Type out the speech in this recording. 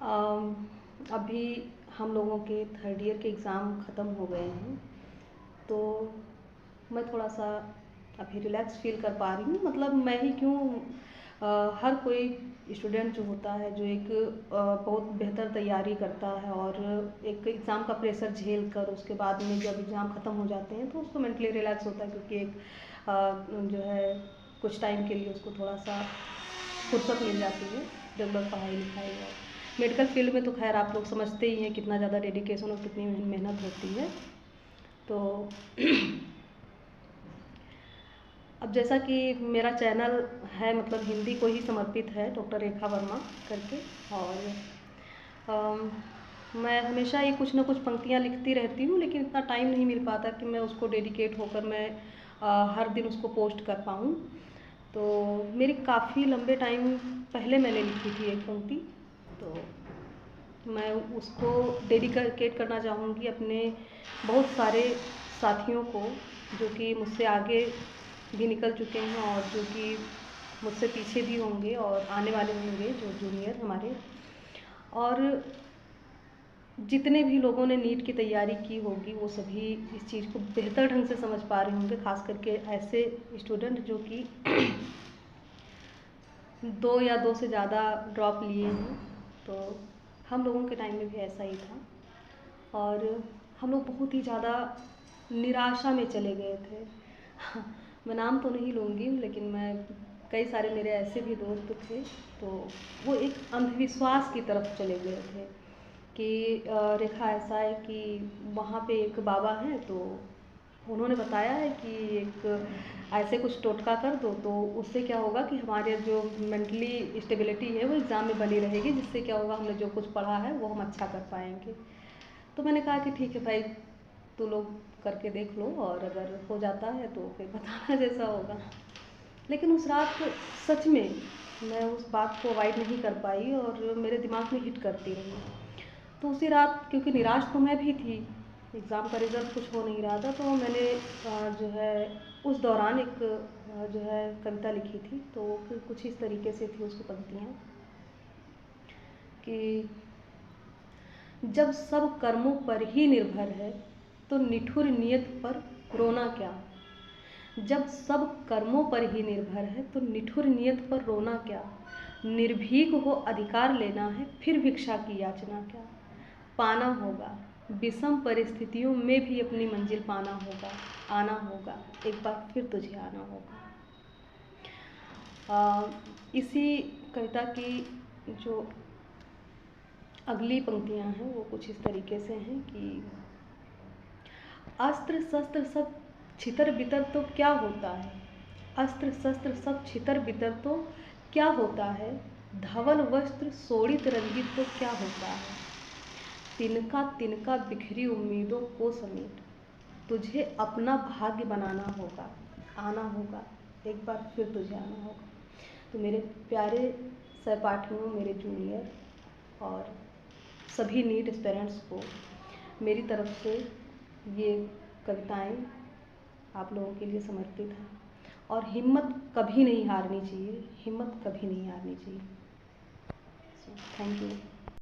अम, अभी हम लोगों के थर्ड ईयर के एग्ज़ाम ख़त्म हो गए हैं, तो मैं थोड़ा सा अभी रिलैक्स फील कर पा रही हूँ। मतलब मैं ही क्यों, हर कोई स्टूडेंट जो होता है, जो एक बहुत बेहतर तैयारी करता है और एक एग्ज़ाम का प्रेशर झेल कर उसके बाद में जब एग्ज़ाम ख़त्म हो जाते हैं तो उसको मेंटली रिलैक्स होता है, क्योंकि एक जो है कुछ टाइम के लिए उसको थोड़ा सा फुर्सत मिल जाती है रेगुलर पढ़ाई लिखाई। और मेडिकल फील्ड में तो खैर आप लोग समझते ही हैं कितना ज़्यादा डेडिकेशन और कितनी मेहनत होती है। तो अब जैसा कि मेरा चैनल है, मतलब हिंदी को ही समर्पित है, डॉक्टर रेखा वर्मा करके। और मैं हमेशा ही कुछ ना कुछ पंक्तियाँ लिखती रहती हूँ, लेकिन इतना टाइम नहीं मिल पाता कि मैं उसको डेडिकेट होकर मैं हर दिन उसको पोस्ट कर पाऊँ। तो मेरी काफ़ी लंबे टाइम पहले मैंने लिखी थी एक पंक्ति, तो मैं उसको डेडिकेट करना चाहूँगी अपने बहुत सारे साथियों को, जो कि मुझसे आगे भी निकल चुके हैं और जो कि मुझसे पीछे भी होंगे और आने वाले होंगे, जो जूनियर हमारे। और जितने भी लोगों ने नीट की तैयारी की होगी वो सभी इस चीज़ को बेहतर ढंग से समझ पा रहे होंगे, खास करके ऐसे स्टूडेंट जो कि 2 या 2 से ज़्यादा ड्रॉप लिए हैं। तो हम लोगों के टाइम में भी ऐसा ही था और हम लोग बहुत ही ज़्यादा निराशा में चले गए थे। मैं नाम तो नहीं लूँगी, लेकिन मैं कई सारे मेरे ऐसे भी दोस्त थे, तो वो एक अंधविश्वास की तरफ चले गए थे कि रेखा ऐसा है कि वहाँ पे एक बाबा हैं, तो उन्होंने बताया है कि एक ऐसे कुछ टोटका कर दो तो उससे क्या होगा कि हमारे जो मेंटली स्टेबिलिटी है वो एग्ज़ाम में बनी रहेगी, जिससे क्या होगा हमने जो कुछ पढ़ा है वो हम अच्छा कर पाएंगे। तो मैंने कहा कि ठीक है भाई, तो लोग करके देख लो और अगर हो जाता है तो फिर बताना जैसा होगा। लेकिन उस रात सच में मैं उस बात को अवॉइड नहीं कर पाई और मेरे दिमाग में हिट करती रही। तो उसी रात, क्योंकि निराश तो मैं भी थी, एग्ज़ाम का रिज़ल्ट कुछ हो नहीं रहा था, तो मैंने जो है उस दौरान एक जो है कविता लिखी थी। तो कुछ इस तरीके से थी उसकी पंक्तियाँ कि जब सब कर्मों पर ही निर्भर है तो निठुर नियत पर रोना क्या। जब सब कर्मों पर ही निर्भर है तो निठुर नियत पर रोना क्या। निर्भीक हो अधिकार लेना है, फिर भिक्षा की याचना क्या। पाना होगा विषम परिस्थितियों में भी अपनी मंजिल पाना होगा। आना होगा एक बार फिर तुझे आना होगा। इसी कविता की जो अगली पंक्तियाँ हैं वो कुछ इस तरीके से हैं कि अस्त्र शस्त्र सब छितर बितर तो क्या होता है। अस्त्र शस्त्र सब छितर बितर तो क्या होता है। धवल वस्त्र शोणित रंजित तो क्या होता है। तिनका तिनका बिखरी उम्मीदों को समेट तुझे अपना भाग्य बनाना होगा। आना होगा एक बार फिर तुझे आना होगा। तो मेरे प्यारे सहपाठियों, मेरे जूनियर और सभी नीट एस्पिरेंट्स को मेरी तरफ से ये कविताएं आप लोगों के लिए समर्पित हैं। और हिम्मत कभी नहीं हारनी चाहिए, हिम्मत कभी नहीं हारनी चाहिए। Thank you.